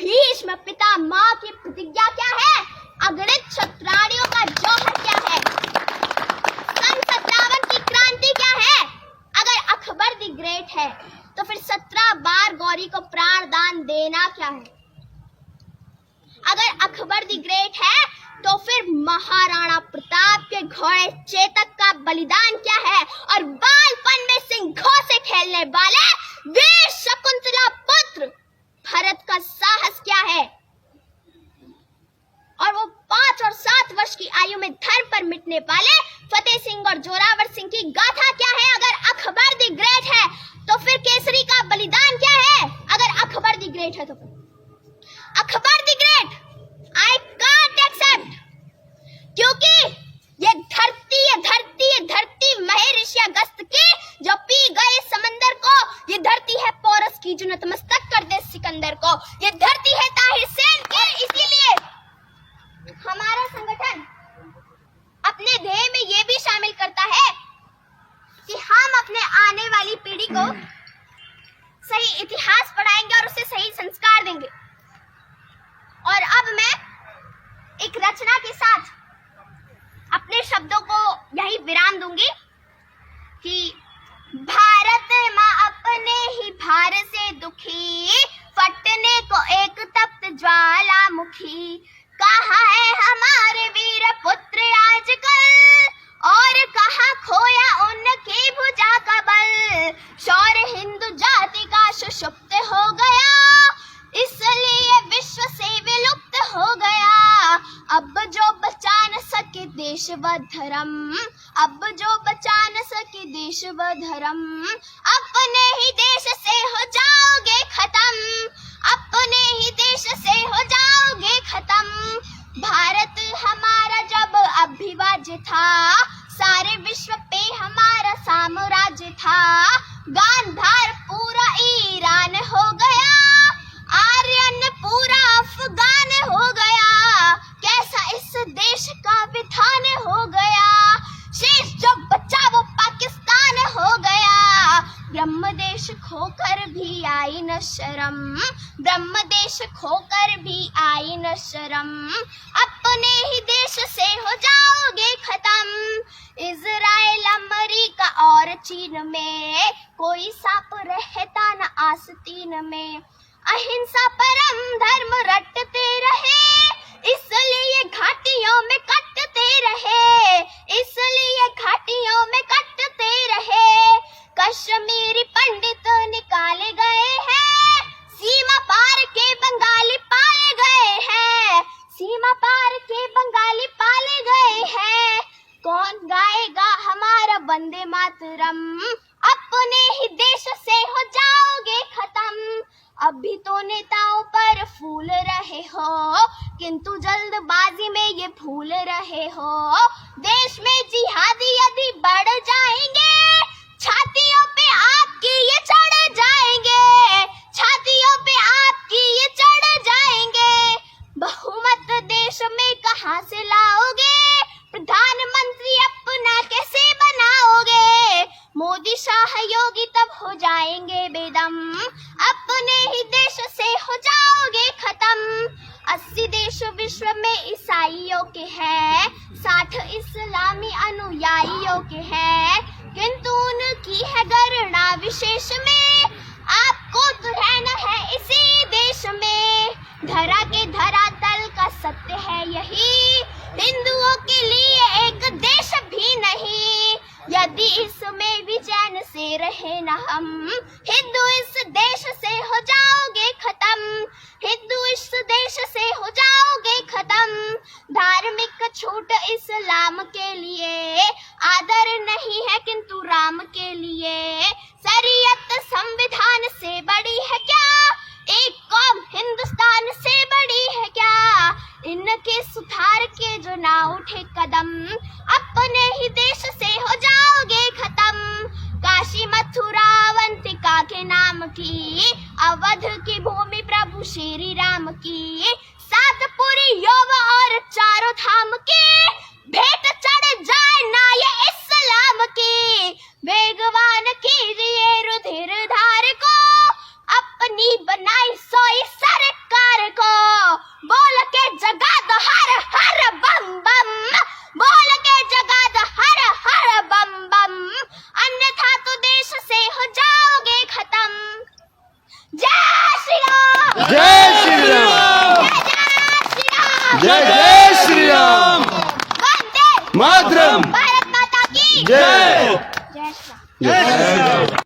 भीष्म पितामह की प्रतिज्ञा क्या है? अगणित क्षत्राणियों का जौहर क्या है? सन 57 की क्रांति क्या है? अगर अकबर द ग्रेट है तो फिर 17 बार गौरी को प्राण दान देना क्या है? अगर अकबर द ग्रेट है तो फिर महाराणा प्रताप के घोड़े चेतक का बलिदान क्या है? और बालपन में सिंहों से खेलने वाले वीर शकुंतला पुत्र भरत का साहस क्या है? और वो 5 और 7 वर्ष की आयु में धर्म पर मिटने वाले फतेह सिंह और जोरावर सिंह की गाथा क्या है? अगर अकबर द ग्रेट है तो फिर केसरी का बलिदान क्या है? अगर अकबर द ग्रेट है तो फिर Akbar the great I can't accept, क्योंकि ये धरती महर्षि अगस्त की जो पी गए समंदर को, ये धरती है पोरस की जो नतमस्तक कर दे सिकंदर को, ये धरती है ताहिर सेन की। इसीलिए हमारा संगठन अपने ध्येय में ये भी शामिल करता है कि हम अपने आने वाली पीढ़ी को सही इतिहास पढ़ाएंगे और उसे सही संस्कार देंगे। और अब मैं एक रचना के साथ अपने शब्दों को यही विराम दूंगी कि भारत माँ अपने ही भार से दुखी, फटने को एक तप्त ज्वालामुखी। कहाँ है हमारे वीर पुत्र आजकल, और कहाँ खोया उनकी भुजा का बल। शौर्य हिंदू जाति का सुषुप्त हो गया, इसलिए विश्व से विलुप्त हो गया। अब जो बचा न सके देश व धर्म, अब जो बचा न सके देश व धर्म, अपने ही देश से हो जाओगे खत्म, अपने ही देश से हो जाओगे खत्म। भारत हमारा जब अभिवाज्य था, सारे विश्व पे हमारा साम्राज्य था। गांधार पूरा ईरान हो गया, आर्यन पूरा अफगान हो गया। कैसा इस देश का विधान हो गया, शेष जो बचा वो पाकिस्तान हो गया। ब्रह्म देश खोकर भी आई न शर्म, ब्रह्म देश खोकर भी आई न शर्म। अपने ही देश से हो जाओगे खत्म। इजराइल अमेरिका और चीन में कोई सांप रहता न आस्तीन में। अहिंसा परम धर्म रटते रहे, इसलिए घाटियों में कटते रहे, इसलिए घाटियों में कटते रहे। कश्मीरी पंडित निकाले गए हैं, सीमा पार के बंगाली पाले गए हैं, सीमा पार के बंगाली पाले गए हैं। कौन गाएगा हमारा वंदे मातरम, अपने ही देश से हो जाओगे खत्म। अभी तो नेताओं पर फूल रहे हो, किंतु जल्दबाजी में ये भूल रहे हो। देश में जिहादी यदि बढ़ जाएंगे, छातियों पे आपकी ये चढ़ जाएंगे, छातियों पे आपकी ये चढ़ जाएंगे। बहुमत देश में कहां से लाओगे, प्रधानमंत्री अपना कैसे बनाओगे। मोदी शाह योगी तब हो जाएंगे बेदम, अपने ही देश से हो जाओगे खत्म। 80 देश विश्व में ईसाइयों के हैं, 60 इस्लामी अनुयायियों के हैं, किंतु उनकी है गणना विशेष में। आपको तो रहना है इसी देश में, धरा के धरातल का सत्य है यही, हिंदुओं के लिए एक देश भी नहीं। यदि इसमें भी चैन से रहे न हम, हिंदू इस देश से हो जाओगे खत्म, हिंदू इस देश से हो जाओगे खत्म। धार्मिक छूट इस्लाम के लिए, आदर नहीं है किंतु राम के लिए। शरीयत संविधान से बड़ी है क्या, एक कौम हिंदुस्तान से बड़ी है क्या। इनके सुधार के जो ना उठे कदम, अपने ही देश से हो जाओगे खत्म। काशी मथुरा अवंतिका के नाम की, अवध की भूमि प्रभु श्री राम की। सातपुरी यौव और चारों धाम की, भेंट चढ़ जाए ना ये इस्लाम की। वेगवान कीजिए रुधिर धार को, अपनी बनाई सोई सरकार को। जय श्री राम, जय जय श्री राम, वंदे मातरम, भारत माता की जय जय श्री राम। जय।